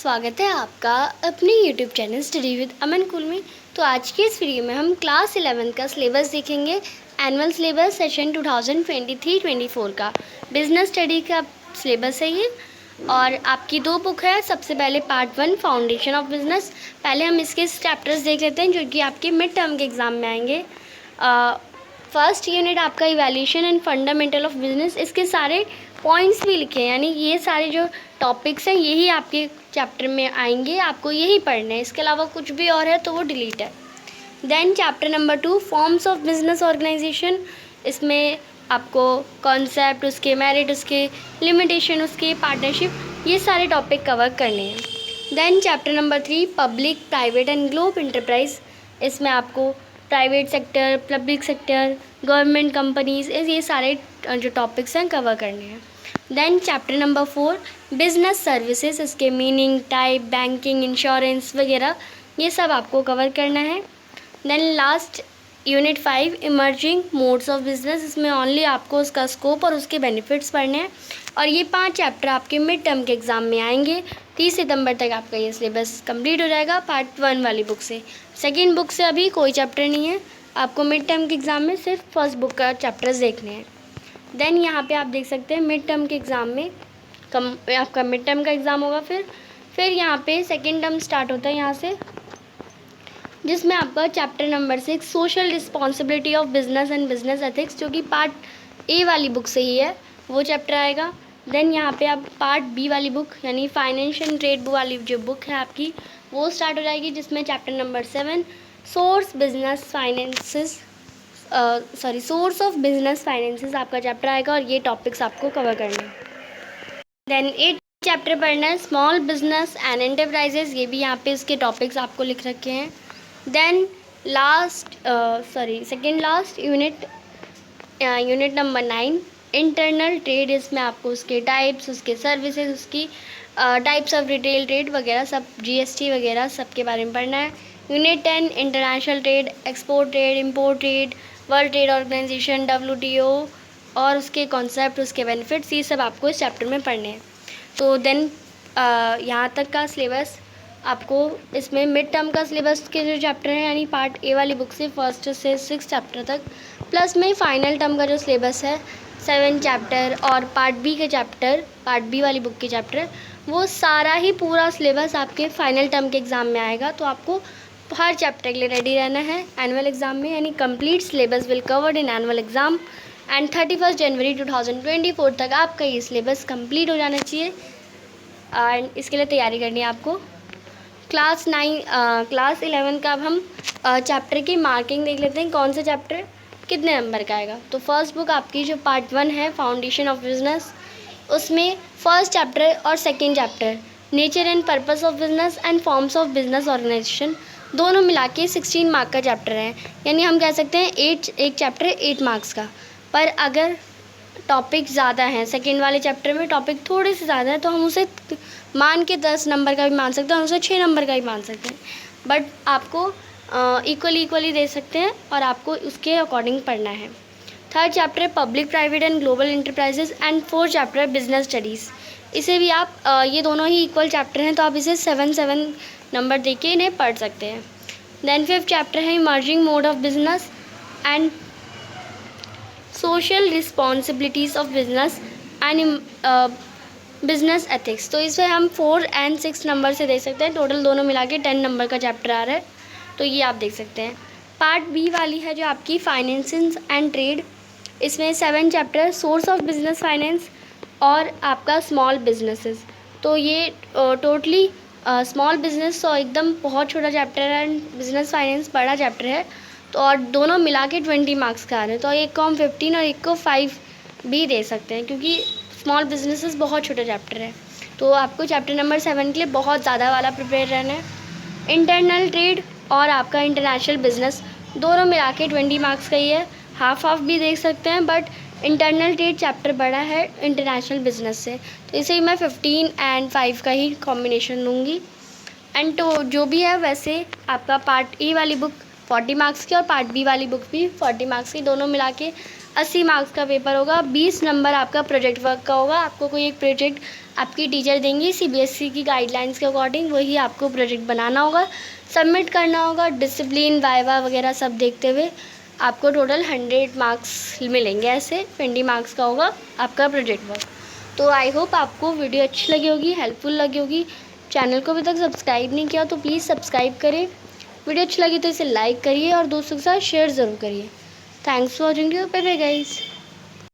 स्वागत है आपका अपने यूट्यूब चैनल स्टडी विद अमन कुल में। तो आज के इस वीडियो में हम क्लास 11 का सिलेबस देखेंगे। एनुअल सिलेबस सेशन 2023-24 का बिजनेस स्टडी का सिलेबस है ये। और आपकी दो बुक है। सबसे पहले पार्ट 1 फाउंडेशन ऑफ बिजनेस। पहले हम इसके चैप्टर्स देख लेते हैं जो कि आपके मिड टर्म के एग्ज़ाम में आएंगे। फर्स्ट यूनिट आपका evaluation and fundamental of business. इसके सारे पॉइंट्स भी लिखे हैं, यानी ये सारे जो टॉपिक्स हैं यही आपके चैप्टर में आएंगे, आपको यही पढ़ना है। इसके अलावा कुछ भी और है तो वो डिलीट है। Then chapter number 2 forms of business organisation. इसमें आपको कॉन्सेप्ट, उसके मेरिट, उसके लिमिटेशन, उसके पार्टनरशिप, ये सारे टॉपिक कवर करने हैं। Then chapter number 3 public, private and global enterprise. इसमें आपको private sector, public sector, government companies, ये सारे जो टॉपिक्स हैं कवर करने हैं। Then chapter number 4 business services. इसके मीनिंग, टाइप, बैंकिंग, इंश्योरेंस वगैरह ये सब आपको कवर करना है। Then last unit 5 emerging modes of business. इसमें ओनली आपको उसका स्कोप और उसके बेनिफिट्स पढ़ने हैं। और ये 5 चैप्टर आपके मिड टर्म के एग्ज़ाम में आएंगे। 30 सितंबर तक आपका ये सिलेबस कंप्लीट हो जाएगा पार्ट 1 वाली बुक से। सेकेंड बुक से अभी कोई चैप्टर नहीं है, आपको मिड टर्म के एग्ज़ाम में सिर्फ फर्स्ट बुक का चैप्टर्स देखने हैं। देन यहाँ पे आप देख सकते हैं मिड टर्म के एग्ज़ाम में आपका मिड टर्म का एग्ज़ाम होगा। फिर यहाँ पे सेकेंड टर्म स्टार्ट होता है यहाँ से, जिसमें आपका chapter number 6 social responsibility of business and business ethics, जो कि पार्ट ए वाली बुक से ही है, वो चैप्टर आएगा। देन यहाँ पे आप पार्ट बी वाली बुक यानी फाइनेंस एंड ट्रेड वाली जो बुक है आपकी, वो स्टार्ट हो जाएगी, जिसमें chapter number 7 source business finances source of business finances आपका चैप्टर आएगा। और ये टॉपिक्स आपको कवर करने हैं। देन 8 चैप्टर पढ़ना है स्मॉल बिजनेस एंड एंटरप्राइजेस। ये भी यहाँ पे इसके टॉपिक्स आपको लिख रखे हैं। Then second last unit number 9 internal trade. इसमें आपको उसके टाइप्स, उसके सर्विसेज, उसकी टाइप्स ऑफ रिटेल ट्रेड वगैरह सब, जीएसटी वगैरह सब के बारे में पढ़ना है। Unit 10 international trade, export trade, import trade, world trade organisation WTO और उसके कॉन्सेप्ट, उसके बेनिफिट्स, ये सब आपको इस चैप्टर में पढ़ने हैं। तो देन यहाँ तक का सिलेबस आपको इसमें मिड टर्म का सिलेबस के जो चैप्टर हैं यानी पार्ट ए वाली बुक से 1 से 6 चैप्टर तक, प्लस में फाइनल टर्म का जो सिलेबस है 7 चैप्टर और पार्ट बी के चैप्टर, पार्ट बी वाली बुक के चैप्टर, वो सारा ही पूरा सिलेबस आपके फाइनल टर्म के एग्ज़ाम में आएगा। तो आपको हर चैप्टर के लिए रेडी रहना है एनुअल एग्ज़ाम में, यानी complete syllabus will covered in annual exam and 31 जनवरी 2024 तक आपका ये सिलेबस कंप्लीट हो जाना चाहिए। एंड इसके लिए तैयारी करनी है आपको। क्लास 11 का अब हम चैप्टर की मार्किंग देख लेते हैं, कौन सा चैप्टर कितने नंबर का आएगा। तो फर्स्ट बुक आपकी जो पार्ट 1 है फाउंडेशन ऑफ बिजनेस, उसमें फर्स्ट चैप्टर और second chapter nature and purpose of business and forms of business organisation दोनों मिला के 16 मार्क का चैप्टर है। यानी हम कह सकते हैं एक चैप्टर 8 मार्क्स का। पर अगर टॉपिक ज़्यादा हैं सेकेंड वाले चैप्टर में, टॉपिक थोड़े से ज़्यादा है, तो हम उसे मान के 10 नंबर का भी मान सकते हैं और उसे 6 नंबर का भी मान सकते हैं। बट आपको इक्वली दे सकते हैं और आपको उसके अकॉर्डिंग पढ़ना है। Third chapter public, private and global enterprises and fourth chapter business studies. इसे भी आप ये दोनों ही इक्वल चैप्टर हैं, तो आप इसे 7 नंबर दे के इन्हें पढ़ सकते हैं। देन फिफ्थ चैप्टर है emerging mode of business and social responsibilities of business and business ethics. तो इसे हम 4 और 6 नंबर से देख सकते हैं। टोटल दोनों मिला के 10 नंबर का चैप्टर आ रहा है, तो ये आप देख सकते हैं। पार्ट बी वाली है जो आपकी फाइनेंसिंग एंड ट्रेड, इसमें 7 chapter source of business finance और आपका स्मॉल बिजनेसेस। तो ये टोटली स्मॉल बिजनेस तो एकदम बहुत छोटा चैप्टर है एंड बिजनेस फाइनेंस बड़ा चैप्टर है, तो और दोनों मिला के 20 मार्क्स का आ रहे हैं। तो एक को हम 15 और एक को 5 भी दे सकते हैं, क्योंकि स्मॉल बिजनेसेस बहुत छोटा चैप्टर है। तो आपको चैप्टर नंबर 7 के लिए बहुत ज़्यादा वाला प्रिपेयर रहना है। इंटरनल ट्रेड और आपका इंटरनेशनल बिजनेस दोनों मिला के 20 मार्क्स का ही है। हाफ भी देख सकते हैं, बट इंटरनल ट्रेड चैप्टर बड़ा है इंटरनेशनल बिजनेस से, तो इसे ही मैं 15 और 5 का ही कॉम्बिनेशन दूँगी। एंड तो जो भी है वैसे आपका पार्ट ए वाली बुक 40 मार्क्स की और पार्ट बी वाली बुक भी 40 मार्क्स की, दोनों मिला के 80 मार्क्स का पेपर होगा। 20 नंबर आपका प्रोजेक्ट वर्क का होगा। आपको कोई एक प्रोजेक्ट आपकी टीचर देंगी सीबीएसई की गाइडलाइंस के अकॉर्डिंग, वही आपको प्रोजेक्ट बनाना होगा, सबमिट करना होगा। डिसिप्लिन वाइवा वगैरह सब देखते हुए आपको टोटल 100 मार्क्स मिलेंगे। ऐसे 20 मार्क्स का होगा आपका प्रोजेक्ट वर्क। तो आई होप आपको वीडियो अच्छी लगी होगी, हेल्पफुल लगी होगी। चैनल को अभी तक सब्सक्राइब नहीं किया तो प्लीज़ सब्सक्राइब करें। वीडियो अच्छी लगी तो इसे लाइक करिए और दोस्तों के साथ शेयर ज़रूर करिए। Thanks for watching. Bye bye guys.